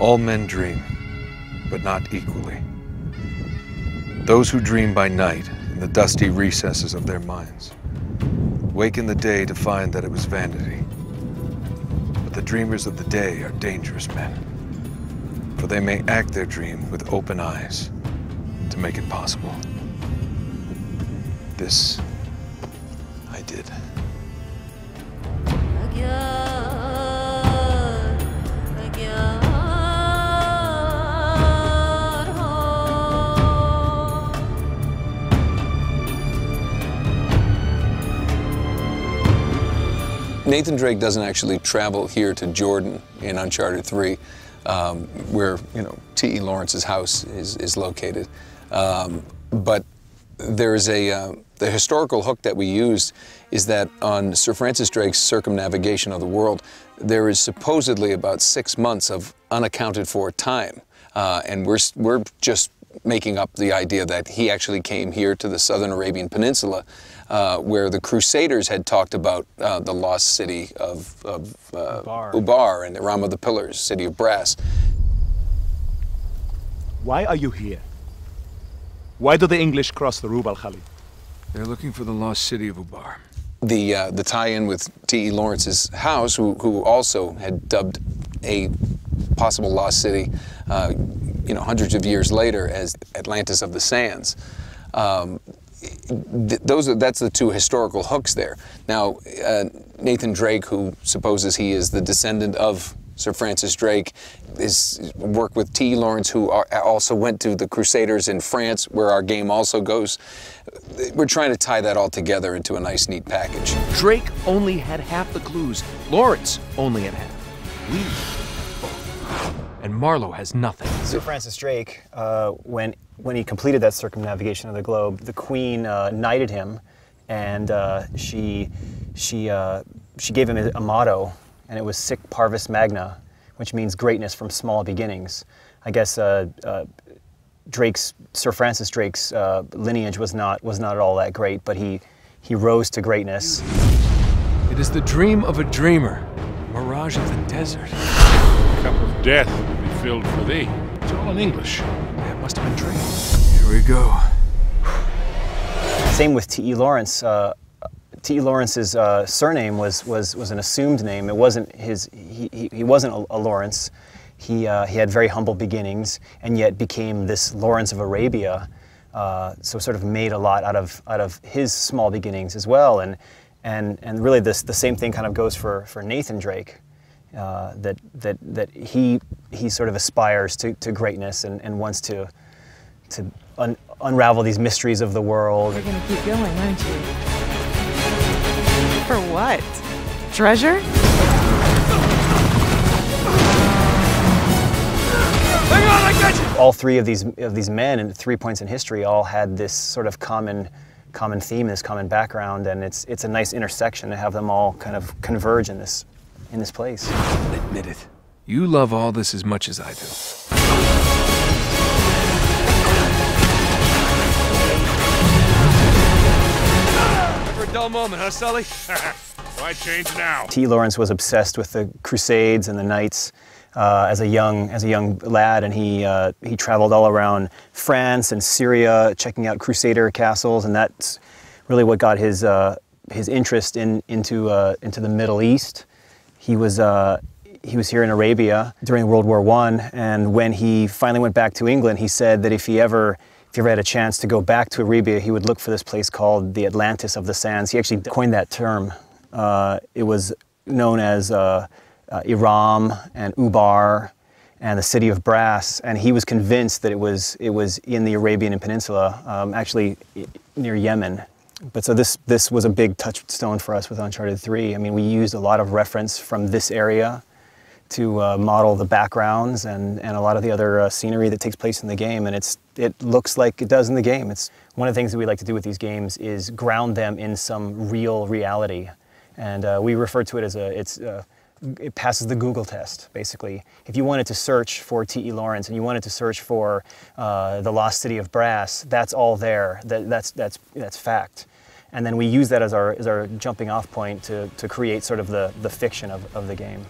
All men dream, but not equally. Those who dream by night in the dusty recesses of their minds wake in the day to find that it was vanity. But the dreamers of the day are dangerous men, for they may act their dream with open eyes to make it possible. This I did. Nathan Drake doesn't actually travel here to Jordan in Uncharted 3, where T.E. Lawrence's house is located. But there is the historical hook that we used is that on Sir Francis Drake's circumnavigation of the world, there is supposedly about 6 months of unaccounted for time, and we're just making up the idea that he actually came here to the southern Arabian Peninsula, where the Crusaders had talked about the lost city of Ubar and the Ram of the Pillars, city of brass. Why are you here? Why do the English cross the Rub al-Khali? They're looking for the lost city of Ubar. The tie-in with T.E. Lawrence's house, who also had dubbed a possible lost city, hundreds of years later as Atlantis of the Sands. That's the two historical hooks there. Now, Nathan Drake, who supposes he is the descendant of Sir Francis Drake, is worked with T. Lawrence, who also went to the Crusaders in France, where our game also goes. We're trying to tie that all together into a nice, neat package. Drake only had half the clues. Lawrence only had half. We and Marlowe has nothing. Sir Francis Drake, when he completed that circumnavigation of the globe, the Queen knighted him, and she gave him a motto, and it was Sic Parvis Magna, which means greatness from small beginnings. I guess Sir Francis Drake's lineage was not at all that great, but he rose to greatness. It is the dream of a dreamer, mirage of the desert. Cup of death will be filled for thee. It's all in English. That must have been Drake. Here we go. Same with T.E. Lawrence. T.E. Lawrence's surname was an assumed name. It wasn't his. He wasn't a Lawrence. He had very humble beginnings, and yet became this Lawrence of Arabia. So sort of made a lot out of his small beginnings as well. And really the same thing kind of goes for Nathan Drake. That he sort of aspires to greatness and wants to unravel these mysteries of the world. You're gonna keep going, aren't you? For what? Treasure? Hang on, I got you! All three of these men at 3 points in history all had this sort of common theme, this common background, and it's a nice intersection to have them all kind of converge in this place. Admit it. You love all this as much as I do. Never a dull moment, huh, Sully? Why change now? T. Lawrence was obsessed with the Crusades and the Knights as a young lad, and he traveled all around France and Syria, checking out Crusader castles, and that's really what got his interest into the Middle East. He was here in Arabia during World War I, and when he finally went back to England, he said that if he ever had a chance to go back to Arabia, he would look for this place called the Atlantis of the Sands. He actually coined that term. It was known as Iram and Ubar and the city of brass, and he was convinced that it was in the Arabian Peninsula, actually near Yemen. But so this was a big touchstone for us with Uncharted 3. I mean, we used a lot of reference from this area to model the backgrounds and a lot of the other scenery that takes place in the game, and it looks like it does in the game. It's one of the things that we like to do with these games is ground them in some real reality, and we refer to it as it passes the Google test, basically. If you wanted to search for T.E. Lawrence and you wanted to search for the lost city of brass, that's all there. That's fact. And then we use that as our jumping off point to create sort of the fiction of the game.